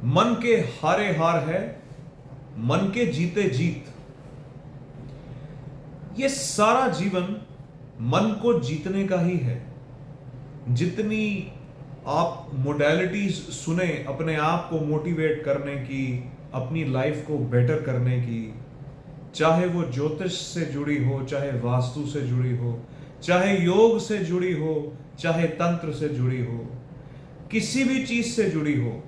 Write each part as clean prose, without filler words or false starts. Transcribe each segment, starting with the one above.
मन के हारे हार है, मन के जीते जीत। ये सारा जीवन मन को जीतने का ही है। जितनी आप मोडेलिटीज सुने अपने आप को मोटिवेट करने की, अपनी लाइफ को बेटर करने की, चाहे वो ज्योतिष से जुड़ी हो, चाहे वास्तु से जुड़ी हो, चाहे योग से जुड़ी हो, चाहे तंत्र से जुड़ी हो, किसी भी चीज से जुड़ी हो,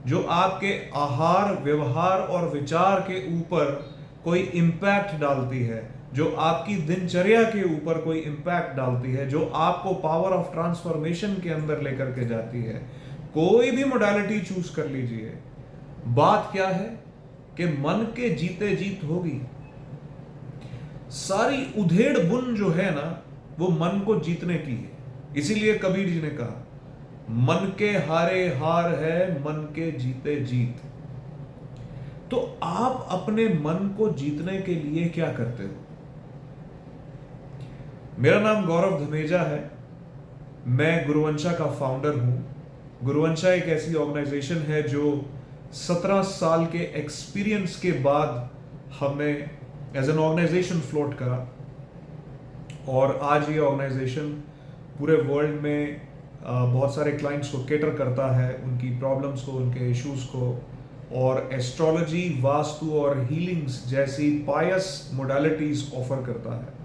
जो आपके आहार, व्यवहार और विचार के ऊपर कोई इंपैक्ट डालती है, जो आपकी दिनचर्या के ऊपर कोई इंपैक्ट डालती है, जो आपको पावर ऑफ ट्रांसफॉर्मेशन के अंदर लेकर के जाती है, कोई भी मोडालिटी चूज कर लीजिए। बात क्या है कि मन के जीते जीत होगी। सारी उधेड़ बुन जो है ना, वो मन को जीतने की है। इसीलिए कबीर जी ने कहा, मन के हारे हार है, मन के जीते जीत। तो आप अपने मन को जीतने के लिए क्या करते हो? मेरा नाम गौरव धमेजा है। मैं गुरुवंशा का फाउंडर हूं। गुरुवंशा एक ऐसी ऑर्गेनाइजेशन है जो 17 साल के एक्सपीरियंस के बाद हमने एज एन ऑर्गेनाइजेशन फ्लोट करा, और आज ये ऑर्गेनाइजेशन पूरे वर्ल्ड में बहुत सारे क्लाइंट्स को केटर करता है, उनकी प्रॉब्लम्स को, उनके इश्यूज को, और एस्ट्रोलॉजी, वास्तु और हीलिंग्स जैसी पायस मोडालिटीज ऑफर करता है।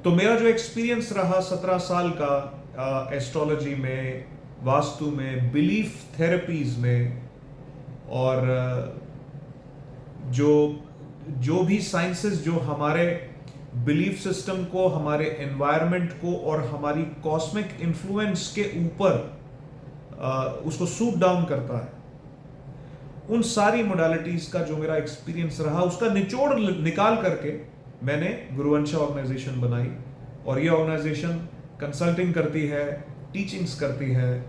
तो मेरा जो एक्सपीरियंस रहा 17 साल का एस्ट्रोलॉजी में, वास्तु में, बिलीफ थेरेपीज में, और जो भी साइंसेस जो हमारे बिलीफ सिस्टम को, हमारे एनवायरनमेंट को और हमारी कॉस्मिक इन्फ्लुएंस के ऊपर उसको सूट डाउन करता है, उन सारी मोडालिटीज का जो मेरा एक्सपीरियंस रहा, उसका निचोड़ निकाल करके मैंने गुरुवंशा ऑर्गेनाइजेशन बनाई। और ये ऑर्गेनाइजेशन कंसल्टिंग करती है, टीचिंग्स करती है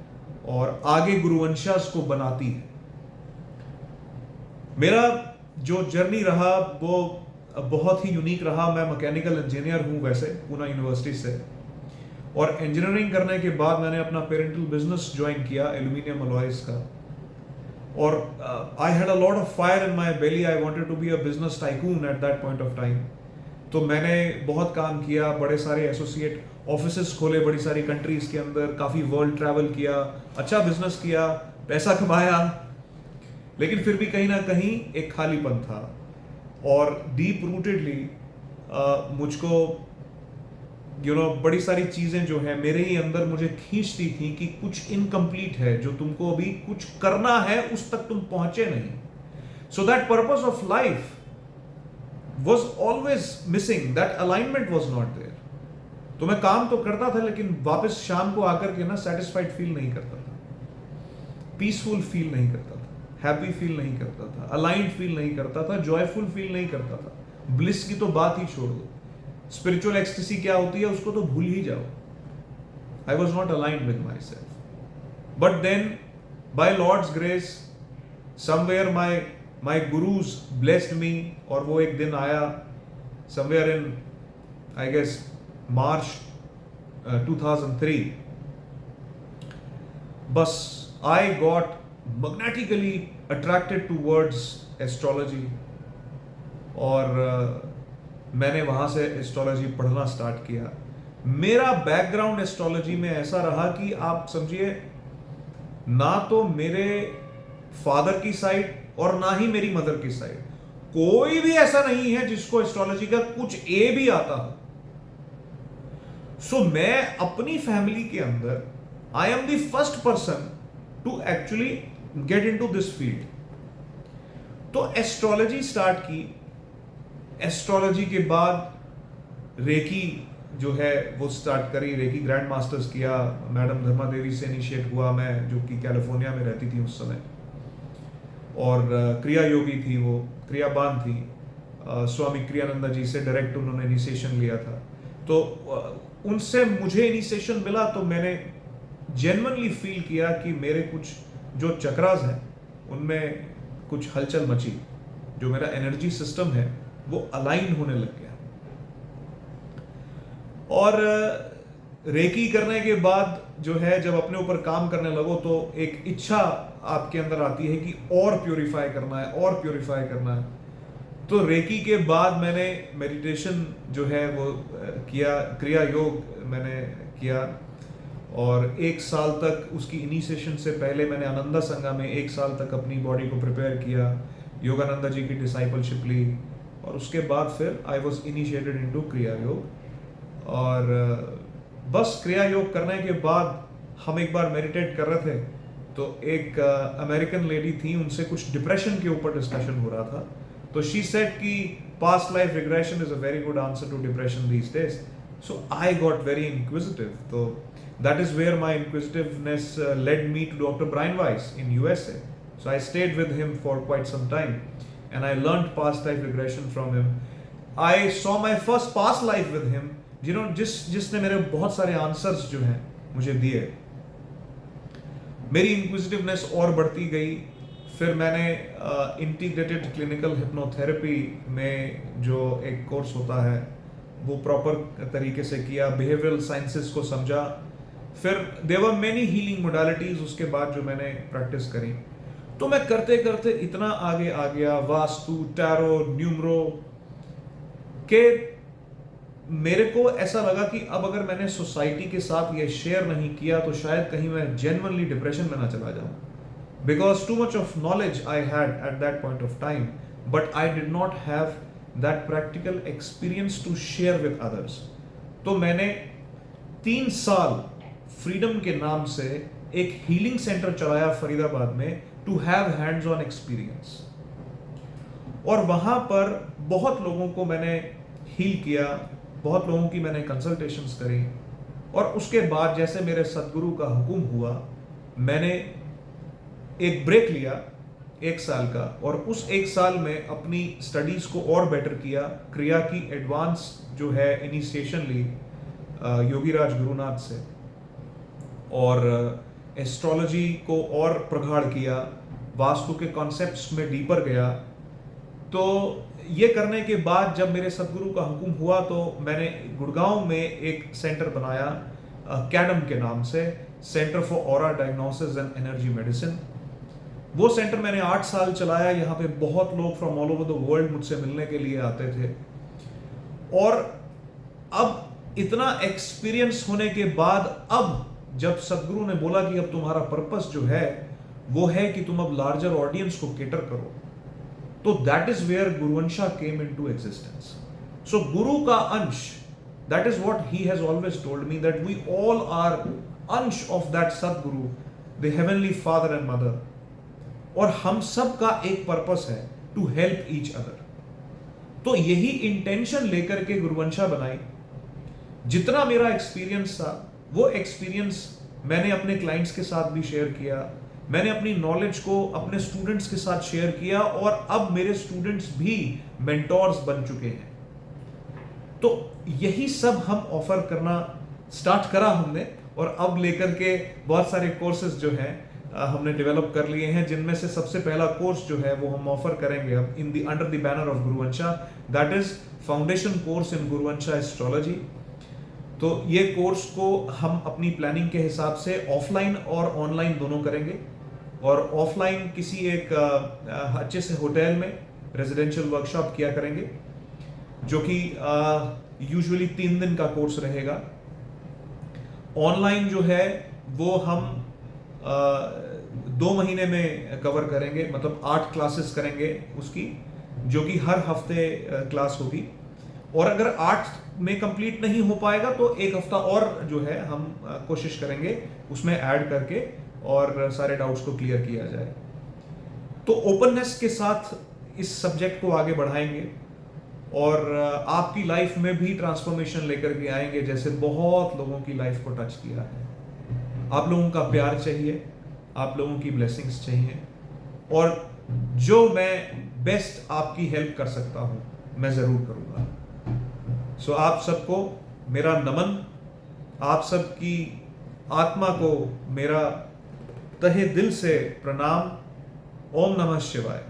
और आगे गुरुवंशास को बनाती है। मेरा जो जर्नी रहा वो बहुत ही यूनिक रहा। मैं मैकेनिकल इंजीनियर हूं वैसे, पूना यूनिवर्सिटी से, और इंजीनियरिंग करने के बाद मैंने अपना पेरेंटल बिजनेस ज्वाइन किया एल्यूमिनियम अलॉयज का। और I had a lot of fire in my belly. I wanted to be a business tycoon at that point of time. तो मैंने बहुत काम किया, बड़े सारे एसोसिएट ऑफिसेस खोले बड़ी सारी कंट्रीज के अंदर, काफी वर्ल्ड ट्रैवल किया, अच्छा बिजनेस किया, पैसा कमाया, लेकिन फिर भी कहीं ना कहीं एक खालीपन था। और डीप रूटेडली मुझको बड़ी सारी चीजें जो है मेरे ही अंदर मुझे खींचती थी कि कुछ इनकम्प्लीट है, जो तुमको अभी कुछ करना है, उस तक तुम पहुंचे नहीं। So that purpose of life was always missing, that alignment was not there. तो मैं काम तो करता था, लेकिन वापस शाम को आकर के ना सेटिस्फाइड फील नहीं करता था, पीसफुल फील नहीं करता था, हैप्पी फील नहीं करता था, अलाइंड फील नहीं करता था, जॉयफुल फील नहीं करता था। ब्लिस की तो बात ही छोड़ दो, स्पिरिचुअल एक्सटेसी क्या होती है उसको तो भूल ही जाओ। I was not aligned with my self. But then by Lord's grace somewhere my gurus blessed me, और वो एक दिन आया समवेयर इन आई गेस मार्च 2003। बस I got magnetically attracted towards astrology, और मैंने वहां से एस्ट्रोलॉजी पढ़ना स्टार्ट किया। मेरा बैकग्राउंड एस्ट्रोलॉजी में ऐसा रहा कि आप समझिए, ना तो मेरे फादर की साइड और ना ही मेरी मदर की साइड कोई भी ऐसा नहीं है जिसको एस्ट्रोलॉजी का कुछ ए भी आता हो। सो मैं अपनी फैमिली के अंदर I am the first person to actually get into this field. तो एस्ट्रोलॉजी स्टार्ट की। एस्ट्रोलॉजी के बाद रेकी जो है वो स्टार्ट करी, रेकी ग्रैंड मास्टर्स किया। मैडम धर्मा देवी से इनिशिएट हुआ मैं, जो कि कैलिफोर्निया में रहती थी उस समय, और क्रिया योगी थी वो, क्रियाबान थी। स्वामी क्रियानंदा जी से डायरेक्ट उन्होंने इनिशिएशन लिया था। तो उनसे मुझे इनिशिएशन मिला, तो मैंने जेन्युइनली फील किया कि मेरे कुछ जो चक्रास हैं उनमें कुछ हलचल मची, जो मेरा एनर्जी सिस्टम है वो अलाइन होने लग गया। और रेकी करने के बाद जो है जब अपने ऊपर काम करने लगो तो एक इच्छा आपके अंदर आती है कि और प्यूरिफाई करना है, और प्यूरिफाई करना है। तो रेकी के बाद मैंने मेडिटेशन जो है वो किया, क्रिया योग मैंने किया, और 1 साल तक उसकी इनिशिएशन से पहले मैंने आनंदा संगा में 1 साल तक अपनी बॉडी को प्रिपेयर किया, योगानंदा जी की डिसाइपलशिप ली, और उसके बाद फिर आई वॉज इनिशिएटेड इनटू क्रिया योग। और बस क्रिया योग करने के बाद हम एक बार मेडिटेट कर रहे थे तो एक अमेरिकन लेडी थी, उनसे कुछ डिप्रेशन के ऊपर डिस्कशन हो रहा था। तो शी सेड कि past life regression is a very good answer to depression these days. So I got very inquisitive. तो that is where my inquisitiveness led me to Dr. Brian Weiss in USA. So I stayed with him for quite some time and I learned past life regression from him. I saw my first past life with him, जिसने मेरे बहुत सारे answers जो हैं मुझे दिए। मेरी inquisitiveness और बढ़ती गई। फिर मैंने इंटीग्रेटेड क्लिनिकल हिप्नोथेरेपी में जो एक कोर्स होता है वो प्रॉपर तरीके से किया, बिहेवियरल साइंसेस को समझा। फिर there were many healing modalities उसके बाद जो मैंने प्रैक्टिस करी। तो मैं करते करते इतना आगे आ गया, वास्तु, टैरो, न्यूमरो, के मेरे को ऐसा लगा कि अब अगर मैंने सोसाइटी के साथ ये शेयर नहीं किया तो शायद कहीं मैं जेन्युइनली डिप्रेशन में ना चला जाऊं, because too much of knowledge I had at that point of time, but I did not have that practical experience to share with others. तो मैंने 3 साल फ्रीडम के नाम से एक हीलिंग सेंटर चलाया फरीदाबाद में, to have hands on experience. और वहां पर बहुत लोगों को मैंने हील किया, बहुत लोगों की मैंने कंसल्टेशंस करी। और उसके बाद जैसे मेरे सदगुरु का हुक्म हुआ, मैंने एक ब्रेक लिया 1 साल का, और उस 1 साल में अपनी स्टडीज को और बेटर किया, क्रिया की एडवांस जो है इनिशिएशन ली योगीराज गुरुनाथ से, और एस्ट्रोलॉजी को और प्रगाढ़ किया, वास्तु के कॉन्सेप्ट्स में डीपर गया। तो ये करने के बाद जब मेरे सदगुरु का हुक्म हुआ तो मैंने गुड़गांव में एक सेंटर बनाया कैडम के नाम से, centre for aura diagnosis and energy medicine. वो सेंटर मैंने 8 साल चलाया। यहाँ पे बहुत लोग from all over the world मुझसे मिलने के लिए आते थे। और अब इतना एक्सपीरियंस होने के बाद, अब जब सदगुरु ने बोला कि अब तुम्हारा पर्पस जो है वो है कि तुम अब लार्जर ऑडियंस को केटर करो, तो that is where Guruvansha came into existence. So गुरु का अंश, that is what he has always told me, that we all are ansh of that Sadguru, the heavenly father and mother. और हम सब का एक पर्पस है, टू हेल्प ईच अदर। तो यही इंटेंशन लेकर के गुरुवंशा बनाई। जितना मेरा एक्सपीरियंस था वो एक्सपीरियंस मैंने अपने क्लाइंट्स के साथ भी शेयर किया, मैंने अपनी नॉलेज को अपने स्टूडेंट्स के साथ शेयर किया, और अब मेरे स्टूडेंट्स भी मेंटोर्स बन चुके हैं। तो यही सब हम ऑफर करना स्टार्ट करा हमने, और अब लेकर के बहुत सारे कोर्सेज जो हैं हमने डेवलप कर लिए हैं, जिनमें से सबसे पहला कोर्स जो है वो हम ऑफर करेंगे अब in the under the banner of Guruvansha, that is foundation course in Guruvansha astrology. तो ये कोर्स को हम अपनी प्लानिंग के हिसाब से ऑफलाइन और ऑनलाइन दोनों करेंगे, और ऑफलाइन किसी एक अच्छे से होटल में रेजिडेंशियल वर्कशॉप किया करेंगे, जो कि यूजुअली 3 दिन का कोर्स रहेगा। ऑनलाइन जो है वो हम 2 महीने में कवर करेंगे, मतलब 8 क्लासेस करेंगे उसकी, जो कि हर हफ्ते क्लास होगी। और अगर 8 में कंप्लीट नहीं हो पाएगा तो 1 हफ्ता और जो है हम कोशिश करेंगे उसमें ऐड करके और सारे डाउट्स को क्लियर किया जाए। तो ओपननेस के साथ इस सब्जेक्ट को आगे बढ़ाएंगे, और आपकी लाइफ में भी ट्रांसफॉर्मेशन लेकर के आएंगे, जैसे बहुत लोगों की लाइफ को टच किया है। आप लोगों का प्यार चाहिए, आप लोगों की ब्लेसिंग्स चाहिए, और जो मैं बेस्ट आपकी हेल्प कर सकता हूं मैं जरूर करूंगा। सो आप सबको मेरा नमन, आप सबकी आत्मा को मेरा तहे दिल से प्रणाम। ओम नमः शिवाय।